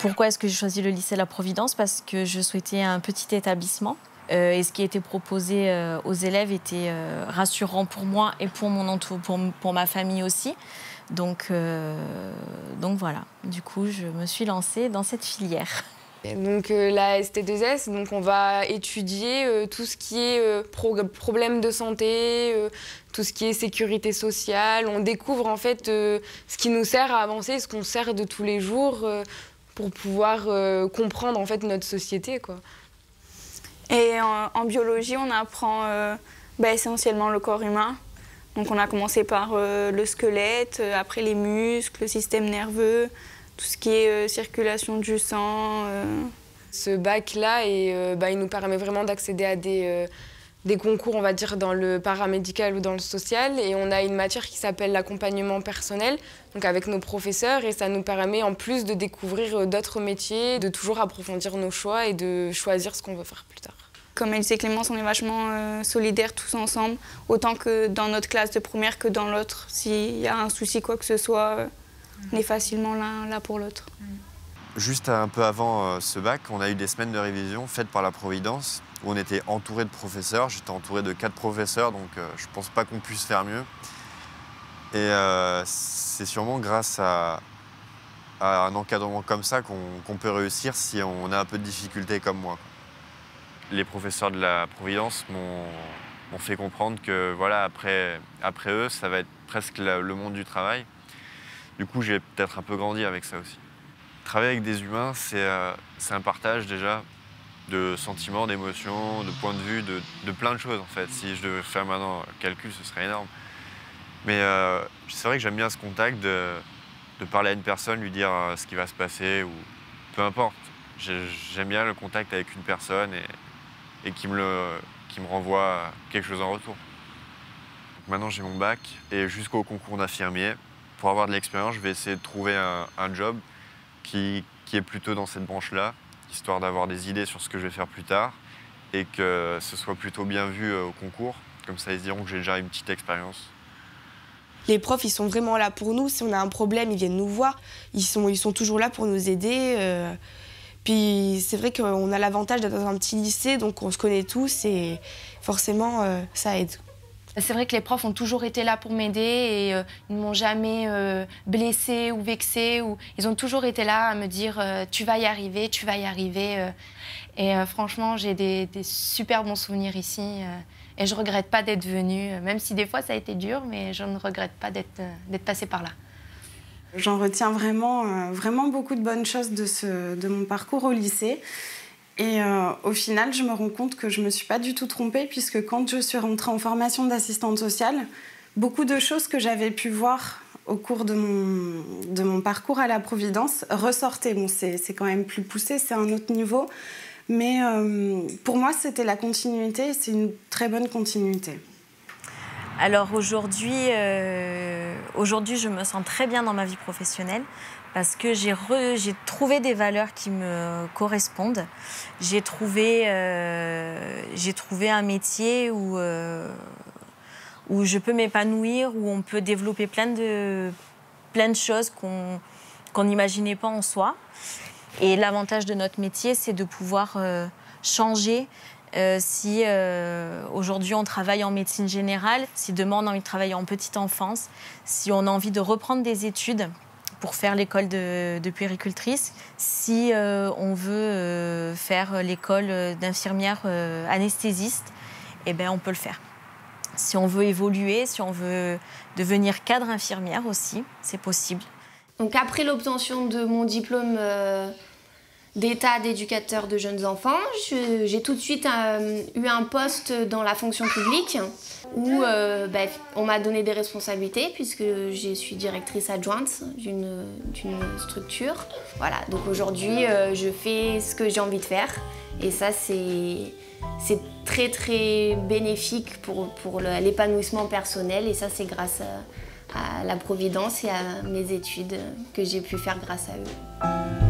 Pourquoi est-ce que j'ai choisi le lycée La Providence? Parce que je souhaitais un petit établissement. Et ce qui était proposé aux élèves était rassurant pour moi et pour pour ma famille aussi. Donc voilà, du coup, je me suis lancée dans cette filière. Et donc la ST2S, donc on va étudier tout ce qui est problème de santé, tout ce qui est sécurité sociale. On découvre en fait ce qui nous sert à avancer, ce qu'on sert de tous les jours pour pouvoir comprendre en fait notre société, quoi. Et en biologie, on apprend essentiellement le corps humain. Donc on a commencé par le squelette, après les muscles, le système nerveux, tout ce qui est circulation du sang. Ce bac-là, il nous permet vraiment d'accéder à des concours, on va dire, dans le paramédical ou dans le social. Et on a une matière qui s'appelle l'accompagnement personnel, donc avec nos professeurs. Et ça nous permet, en plus, de découvrir d'autres métiers, de toujours approfondir nos choix et de choisir ce qu'on veut faire plus tard. Comme elle disait Clémence, on est vachement solidaires tous ensemble, autant que dans notre classe de première que dans l'autre. S'il y a un souci, quoi que ce soit, on est facilement là pour l'autre. Juste un peu avant ce bac, on a eu des semaines de révision faites par La Providence, où on était entouré de professeurs. J'étais entouré de 4 professeurs, donc je pense pas qu'on puisse faire mieux. Et c'est sûrement grâce à un encadrement comme ça qu'on peut réussir si on a un peu de difficulté comme moi. Les professeurs de La Providence m'ont fait comprendre que voilà, après eux, ça va être presque le monde du travail. Du coup, j'ai peut-être un peu grandi avec ça aussi. Travailler avec des humains, c'est un partage déjà de sentiments, d'émotions, de points de vue, de plein de choses en fait. Si je devais faire maintenant un calcul, ce serait énorme. Mais c'est vrai que j'aime bien ce contact de parler à une personne, lui dire ce qui va se passer ou peu importe. J'aime bien le contact avec une personne et qui me renvoie quelque chose en retour. Donc maintenant j'ai mon bac et jusqu'au concours d'infirmier, pour avoir de l'expérience, je vais essayer de trouver un job qui est plutôt dans cette branche-là, histoire d'avoir des idées sur ce que je vais faire plus tard et que ce soit plutôt bien vu au concours. Comme ça, ils se diront que j'ai déjà une petite expérience. Les profs, ils sont vraiment là pour nous. Si on a un problème, ils viennent nous voir. Ils sont toujours là pour nous aider. Puis c'est vrai qu'on a l'avantage d'être dans un petit lycée, donc on se connaît tous et forcément, ça aide. C'est vrai que les profs ont toujours été là pour m'aider et ils ne m'ont jamais blessée ou vexée. Ils ont toujours été là à me dire tu vas y arriver, tu vas y arriver. Et franchement, j'ai des super bons souvenirs ici et je ne regrette pas d'être venue, même si des fois ça a été dur, mais je ne regrette pas d'être passée par là. J'en retiens vraiment beaucoup de bonnes choses de mon parcours au lycée. Et au final, je me rends compte que je ne me suis pas du tout trompée, puisque quand je suis rentrée en formation d'assistante sociale, beaucoup de choses que j'avais pu voir au cours de mon parcours à La Providence ressortaient. Bon, c'est quand même plus poussé, c'est un autre niveau. Mais pour moi, c'était la continuité et c'est une très bonne continuité. Alors aujourd'hui, je me sens très bien dans ma vie professionnelle parce que j'ai trouvé des valeurs qui me correspondent. J'ai trouvé un métier où je peux m'épanouir, où on peut développer plein de choses qu'on n'imaginait pas en soi. Et l'avantage de notre métier, c'est de pouvoir changer. Si aujourd'hui on travaille en médecine générale, si demain on a envie de travailler en petite enfance, si on a envie de reprendre des études pour faire l'école de puéricultrice, si on veut faire l'école d'infirmière anesthésiste, eh ben on peut le faire. Si on veut évoluer, si on veut devenir cadre infirmière aussi, c'est possible. Donc après l'obtention de mon diplôme d'état d'éducateur de jeunes enfants, j'ai tout de suite eu un poste dans la fonction publique où on m'a donné des responsabilités puisque je suis directrice adjointe d'une structure. Voilà, donc aujourd'hui je fais ce que j'ai envie de faire et ça c'est très très bénéfique pour l'épanouissement personnel et ça c'est grâce à La Providence et à mes études que j'ai pu faire grâce à eux.